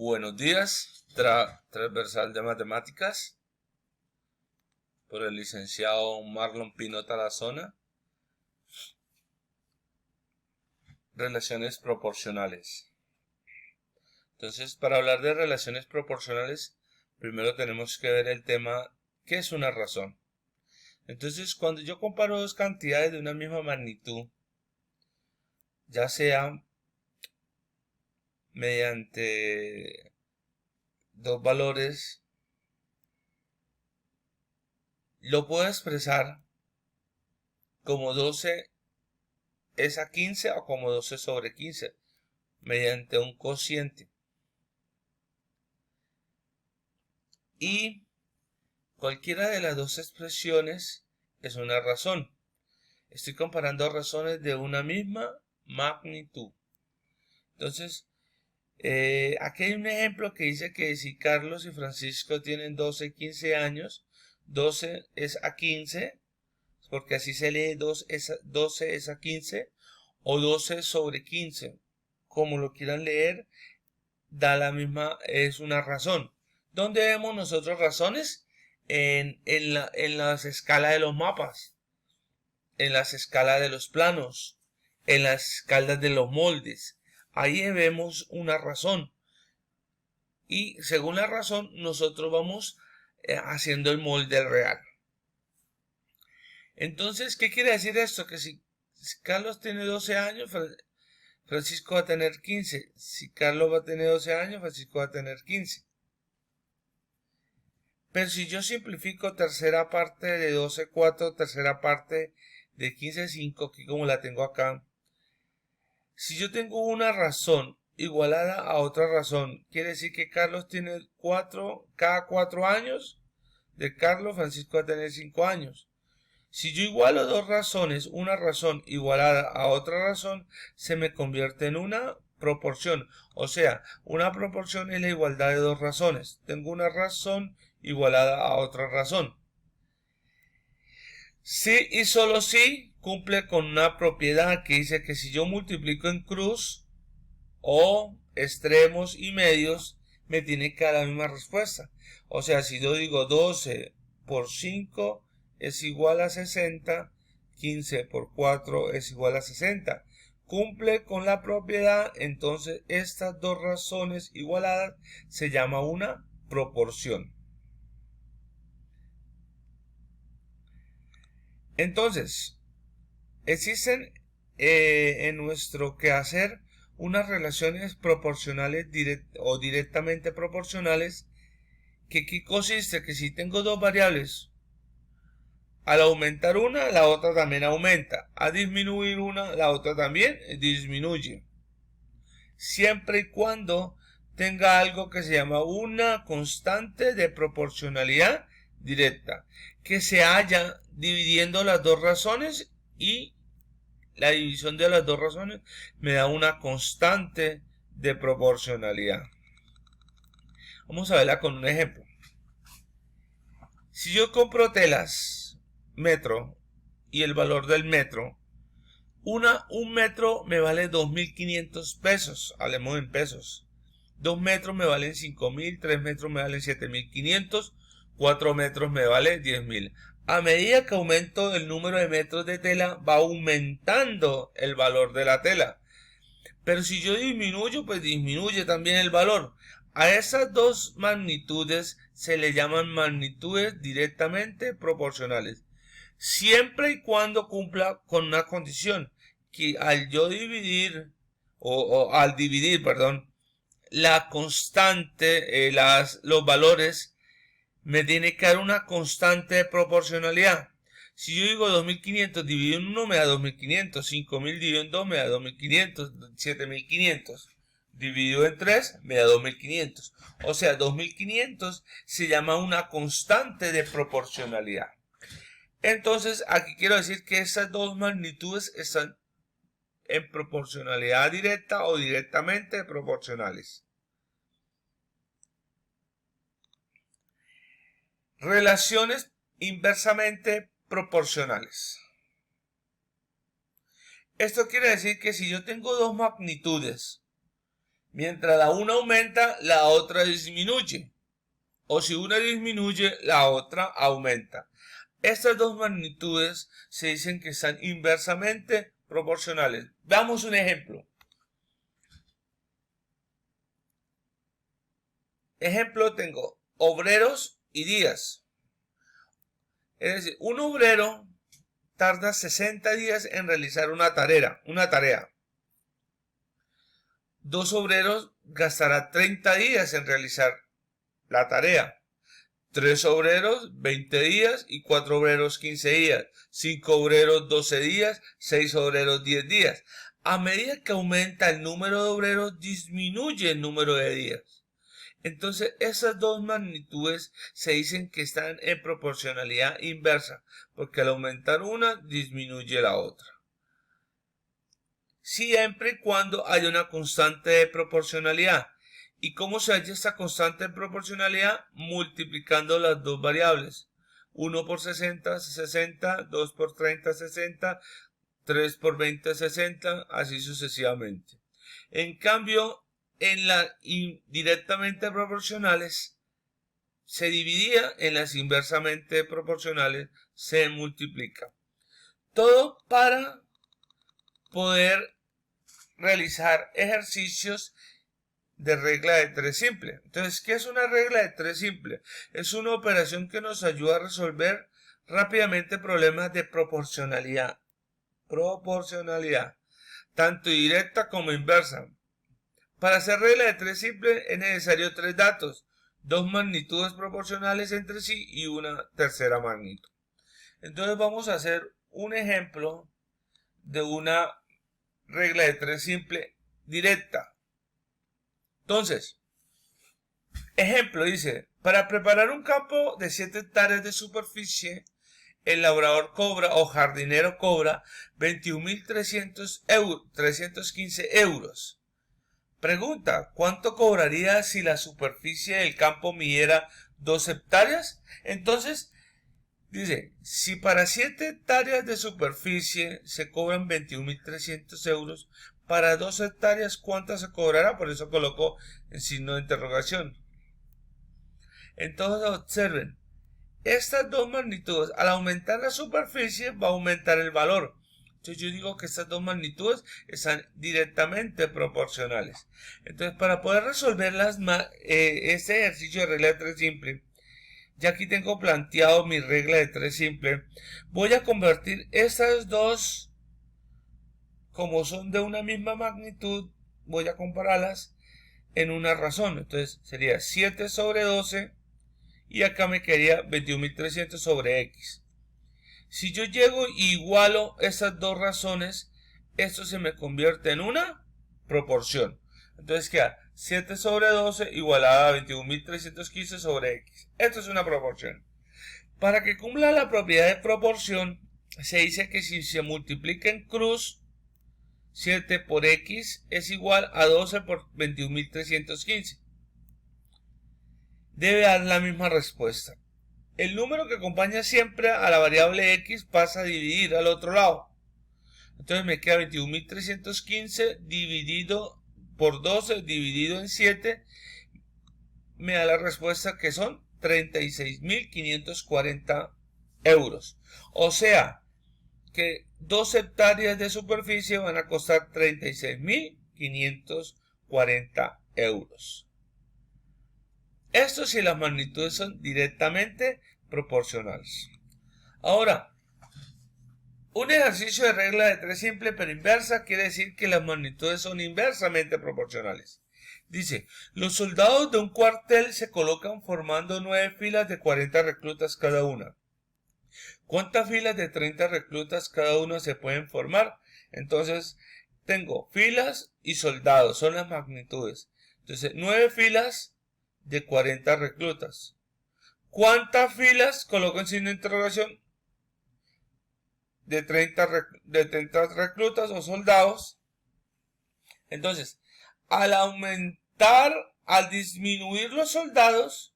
Buenos días, transversal de matemáticas, por el licenciado Marlon Pino Tarazona. Relaciones proporcionales. Entonces, para hablar de relaciones proporcionales, primero tenemos que ver el tema, ¿qué es una razón? Entonces, cuando yo comparo dos cantidades de una misma magnitud, ya sea mediante dos valores, lo puedo expresar como 12 es a 15 o como 12 sobre 15 mediante un cociente. Y cualquiera de las dos expresiones es una razón. Estoy comparando razones de una misma magnitud. Entonces, aquí hay un ejemplo que dice que si Carlos y Francisco tienen 12 y 15 años, 12 es a 15, porque así se lee 12 es a 15, o 12 sobre 15, como lo quieran leer, da la misma, es una razón. ¿Dónde vemos nosotros razones? En las escalas de los mapas, en las escalas de los planos, en las escalas de los moldes. Ahí vemos una razón. Y según la razón, nosotros vamos haciendo el molde real. Entonces, ¿qué quiere decir esto? Que si Carlos tiene 12 años, Francisco va a tener 15. Si Carlos va a tener 12 años, Francisco va a tener 15. Pero si yo simplifico tercera parte de 12, 4, tercera parte de 15, 5, que como la tengo acá, si yo tengo una razón igualada a otra razón, quiere decir que Carlos tiene 4, cada 4 años de Carlos, Francisco va a tener 5 años. Si yo igualo dos razones, una razón igualada a otra razón, se me convierte en una proporción. O sea, una proporción es la igualdad de dos razones. Tengo una razón igualada a otra razón. Sí y solo si cumple con una propiedad que dice que si yo multiplico en cruz o extremos y medios, me tiene que dar la misma respuesta. O sea, si yo digo 12 por 5 es igual a 60, 15 por 4 es igual a 60. Cumple con la propiedad, entonces estas dos razones igualadas se llama una proporción. Entonces, existen en nuestro quehacer unas relaciones proporcionales o directamente proporcionales que consiste que si tengo dos variables, al aumentar una, la otra también aumenta. Al disminuir una, la otra también disminuye. Siempre y cuando tenga algo que se llama una constante de proporcionalidad directa, que se halla dividiendo las dos razones y la división de las dos razones me da una constante de proporcionalidad. Vamos a verla con un ejemplo. Si yo compro telas metro y el valor del metro, un metro me vale 2.500 pesos, hablemos en pesos. 2 metros me valen 5.000, 3 metros me valen 7.500, 4 metros me vale 10.000. A medida que aumento el número de metros de tela, va aumentando el valor de la tela. Pero si yo disminuyo, pues disminuye también el valor. A esas dos magnitudes se le llaman magnitudes directamente proporcionales. Siempre y cuando cumpla con una condición, que al yo dividir, al dividir, perdón, la constante, los valores, me tiene que dar una constante de proporcionalidad. Si yo digo 2.500 dividido en 1 me da 2.500, 5.000 dividido en 2 me da 2.500, 7.500 dividido en 3 me da 2.500. O sea, 2.500 se llama una constante de proporcionalidad. Entonces, aquí quiero decir que esas dos magnitudes están en proporcionalidad directa o directamente proporcionales. Relaciones inversamente proporcionales. Esto quiere decir que si yo tengo dos magnitudes, Mientras la una aumenta, la otra disminuye. O si una disminuye, la otra aumenta. Estas dos magnitudes se dicen que están inversamente proporcionales. Veamos un ejemplo. Ejemplo, tengo obreros y días. Es decir, un obrero tarda 60 días en realizar una tarea. Dos obreros gastará 30 días en realizar la tarea. 3 obreros 20 días y 4 obreros 15 días. 5 obreros 12 días, 6 obreros 10 días. A medida que aumenta el número de obreros, disminuye el número de días. Entonces, esas dos magnitudes se dicen que están en proporcionalidad inversa, porque al aumentar una, disminuye la otra. Siempre y cuando haya una constante de proporcionalidad. ¿Y cómo se halla esta constante de proporcionalidad? Multiplicando las dos variables. 1 por 60, 60, 2 por 30, 60, 3 por 20, 60, así sucesivamente. En cambio, en las indirectamente proporcionales se dividía, en las inversamente proporcionales se multiplica. Todo para poder realizar ejercicios de regla de 3 simple. Entonces, ¿qué es una regla de 3 simple? Es una operación que nos ayuda a resolver rápidamente problemas de proporcionalidad. Tanto directa como inversa. Para hacer regla de 3 simple es necesario 3 datos, 2 magnitudes proporcionales entre sí y una tercera magnitud. Entonces vamos a hacer un ejemplo de una regla de 3 simple directa. Entonces, ejemplo dice, para preparar un campo de 7 hectáreas de superficie, el labrador cobra o jardinero cobra 21.315 euros. Pregunta, ¿cuánto cobraría si la superficie del campo midiera 2 hectáreas? Entonces, dice, si para 7 hectáreas de superficie se cobran 21.300 euros, para 2 hectáreas, ¿cuánto se cobrará? Por eso colocó el signo de interrogación. Entonces, observen, estas dos magnitudes, al aumentar la superficie, va a aumentar el valor. Entonces yo digo que estas dos magnitudes están directamente proporcionales. Entonces, para poder resolver este ejercicio de regla de 3 simple, ya aquí tengo planteado mi regla de 3 simple, voy a convertir estas dos, como son de una misma magnitud, voy a compararlas en una razón. Entonces sería 7 sobre 12 y acá me quedaría 21.300 sobre x. Si yo llego y igualo esas dos razones, esto se me convierte en una proporción. Entonces queda 7 sobre 12 igualada a 21.315 sobre x. Esto es una proporción. Para que cumpla la propiedad de proporción, se dice que si se multiplica en cruz, 7 por x es igual a 12 por 21.315. Debe dar la misma respuesta. El número que acompaña siempre a la variable x pasa a dividir al otro lado. Entonces me queda 21.315 dividido por 12 dividido en 7. Me da la respuesta que son 36.540 euros. O sea que 2 hectáreas de superficie van a costar 36.540 euros. Esto si las magnitudes son directamente proporcionales. Ahora, un ejercicio de regla de 3 simple pero inversa quiere decir que las magnitudes son inversamente proporcionales. Dice, los soldados de un cuartel se colocan formando 9 filas de 40 reclutas cada una. ¿Cuántas filas de 30 reclutas cada una se pueden formar? Entonces, tengo filas y soldados, son las magnitudes. Entonces, 9 filas de 40 reclutas. ¿Cuántas filas? Coloco en signo de interrogación. De 30 reclutas o soldados. Entonces, al disminuir los soldados,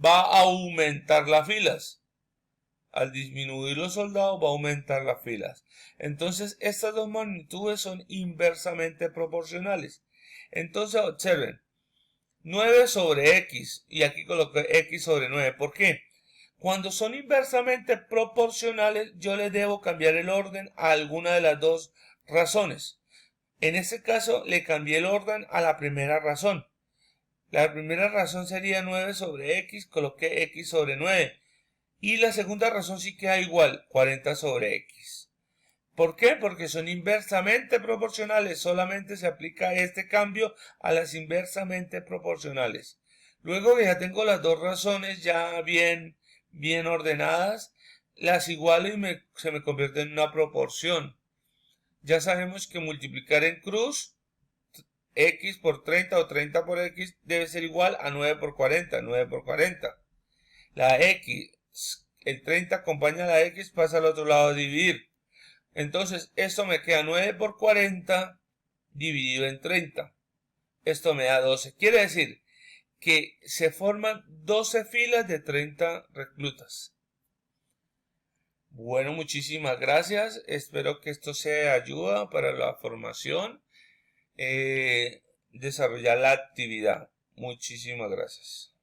va a aumentar las filas. Al disminuir los soldados, va a aumentar las filas. Entonces, estas dos magnitudes son inversamente proporcionales. Entonces observen, 9 sobre x, y aquí coloqué x sobre 9. ¿Por qué? Cuando son inversamente proporcionales, yo le debo cambiar el orden a alguna de las dos razones. En este caso, le cambié el orden a la primera razón. La primera razón sería 9 sobre x, coloqué x sobre 9. Y la segunda razón sí queda igual, 40 sobre x. ¿Por qué? Porque son inversamente proporcionales. Solamente se aplica este cambio a las inversamente proporcionales. Luego que ya tengo las dos razones ya bien ordenadas, las igualo y se me convierte en una proporción. Ya sabemos que multiplicar en cruz x por 30 o 30 por x debe ser igual a 9 por 40, 9 por 40. La x, el 30 acompaña a la x, pasa al otro lado a dividir. Entonces, esto me queda 9 por 40 dividido en 30. Esto me da 12. Quiere decir que se forman 12 filas de 30 reclutas. Bueno, muchísimas gracias. Espero que esto sea de ayuda para la formación. Desarrollar la actividad. Muchísimas gracias.